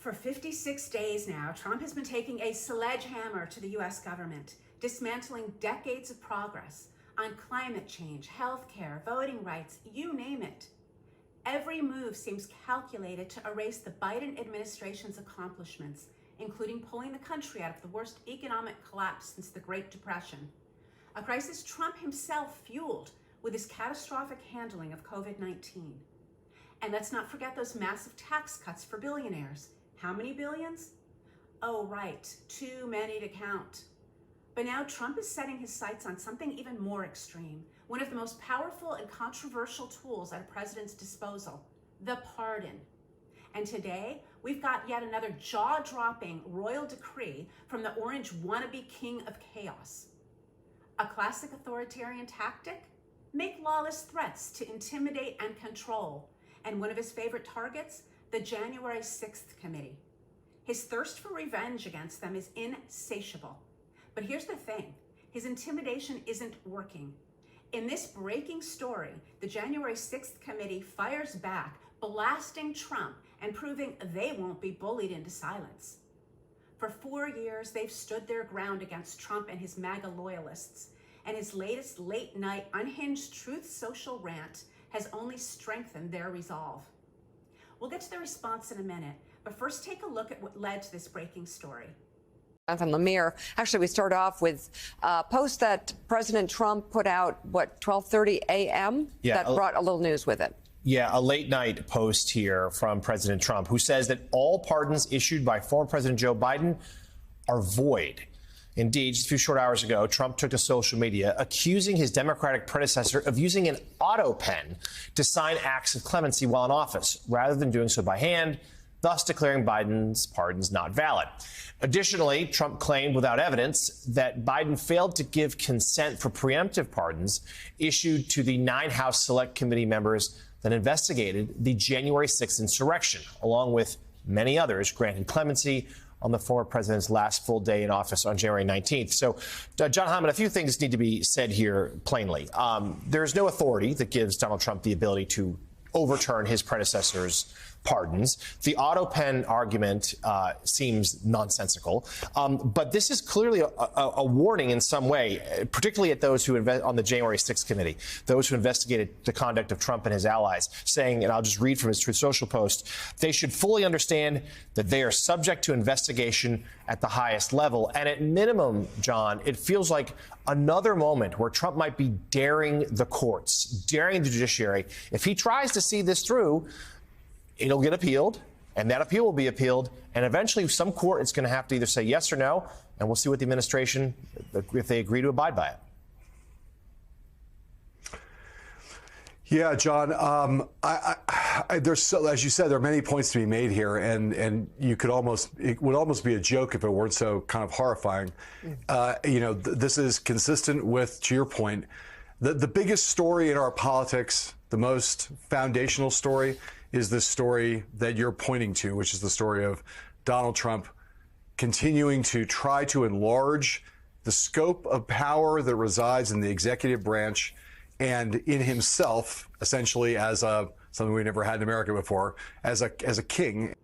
For 56 days now, Trump has been taking a sledgehammer to the U.S. government, dismantling decades of progress on climate change, healthcare, voting rights, you name it. Every move seems calculated to erase the Biden administration's accomplishments, including pulling the country out of the worst economic collapse since the Great Depression, a crisis Trump himself fueled with his catastrophic handling of COVID-19. And let's not forget those massive tax cuts for billionaires. How many billions? Oh, right, too many to count. But now Trump is setting his sights on something even more extreme, one of the most powerful and controversial tools at a president's disposal, the pardon. And today, we've got yet another jaw-dropping royal decree from the orange wannabe king of chaos. A classic authoritarian tactic? Make lawless threats to intimidate and control. And one of his favorite targets? The January 6th committee. His thirst for revenge against them is insatiable. But here's the thing, his intimidation isn't working. In this breaking story, the January 6th committee fires back, blasting Trump and proving they won't be bullied into silence. For 4 years, they've stood their ground against Trump and his MAGA loyalists, and his latest late-night unhinged Truth Social rant has only strengthened their resolve. We'll get to the response in a minute, but first take a look at what led to this breaking story. Jonathan Lemire. Actually, we start off with a post that President Trump put out, 12:30 a.m.? Yeah, that brought a little news with it. Yeah, a late night post here from President Trump, who says that all pardons issued by former President Joe Biden are void. Indeed, just a few short hours ago, Trump took to social media accusing his Democratic predecessor of using an auto pen to sign acts of clemency while in office, rather than doing so by hand, thus declaring Biden's pardons not valid. Additionally, Trump claimed without evidence that Biden failed to give consent for preemptive pardons issued to the 9 House Select Committee members that investigated the January 6th insurrection, along with many others granted clemency on the former president's last full day in office on January 19th. So, John Hyman, a few things need to be said here plainly. There's no authority that gives Donald Trump the ability to overturn his predecessor's pardons. The auto pen argument seems nonsensical, but this is clearly a warning in some way, particularly at those who on the January 6th committee, those who investigated the conduct of Trump and his allies, saying, and I'll just read from his Truth Social post, they should fully understand that they are subject to investigation at the highest level. And at minimum, John, it feels like another moment where Trump might be daring the courts, daring the judiciary. If he tries to see this through, it'll get appealed, and that appeal will be appealed, and eventually some court is going to have to either say yes or no, and we'll see what the administration, if they agree to abide by it. Yeah, John, there's, as you said, there are many points to be made here, and it would almost be a joke if it weren't so kind of horrifying. This is consistent with, to your point, the biggest story in our politics, the most foundational story, is this story that you're pointing to, which is the story of Donald Trump continuing to try to enlarge the scope of power that resides in the executive branch and in himself, essentially as something we never had in America before, as a king.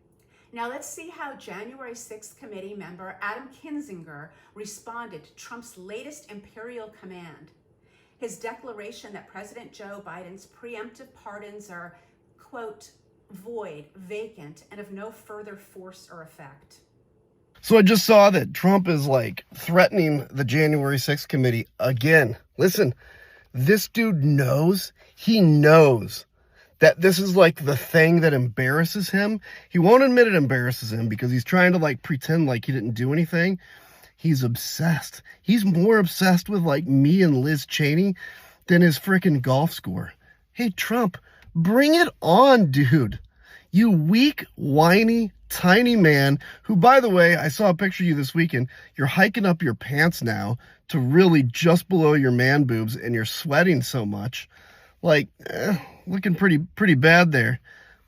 Now let's see how January 6th committee member Adam Kinzinger responded to Trump's latest imperial command. His declaration that President Joe Biden's preemptive pardons are, quote, void, vacant, and of no further force or effect. So I just saw that Trump is threatening the January 6th committee again. Listen, this dude knows that this is the thing that embarrasses him. He won't admit it embarrasses him because he's trying to pretend like he didn't do anything. He's obsessed. He's more obsessed with me and Liz Cheney than his freaking golf score. Hey, Trump, bring it on, dude. You weak, whiny, tiny man who, by the way, I saw a picture of you this weekend. You're hiking up your pants now to really just below your man boobs, and you're sweating so much. Looking pretty bad there.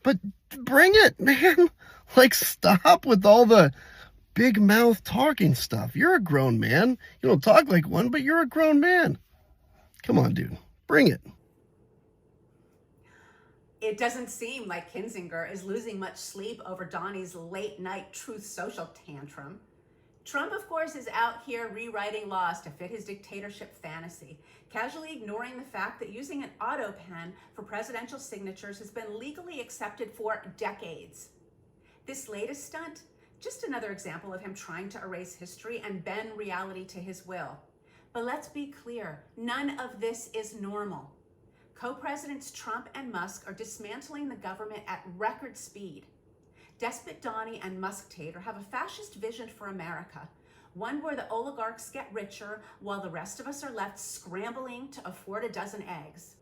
But bring it, man. Stop with all the big mouth talking stuff. You're a grown man. You don't talk like one, but you're a grown man. Come on, dude. Bring it. It doesn't seem like Kinzinger is losing much sleep over Donnie's late-night Truth Social tantrum. Trump, of course, is out here rewriting laws to fit his dictatorship fantasy, casually ignoring the fact that using an auto pen for presidential signatures has been legally accepted for decades. This latest stunt, just another example of him trying to erase history and bend reality to his will. But let's be clear, none of this is normal. Co-presidents Trump and Musk are dismantling the government at record speed. Despot Donnie and Musk-tater have a fascist vision for America, one where the oligarchs get richer while the rest of us are left scrambling to afford a dozen eggs.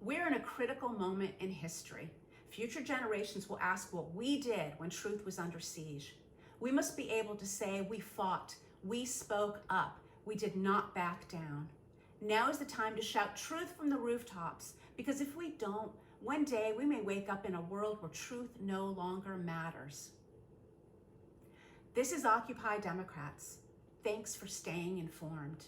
We're in a critical moment in history. Future generations will ask what we did when truth was under siege. We must be able to say we fought, we spoke up, we did not back down. Now is the time to shout truth from the rooftops, because if we don't, one day we may wake up in a world where truth no longer matters. This is Occupy Democrats. Thanks for staying informed.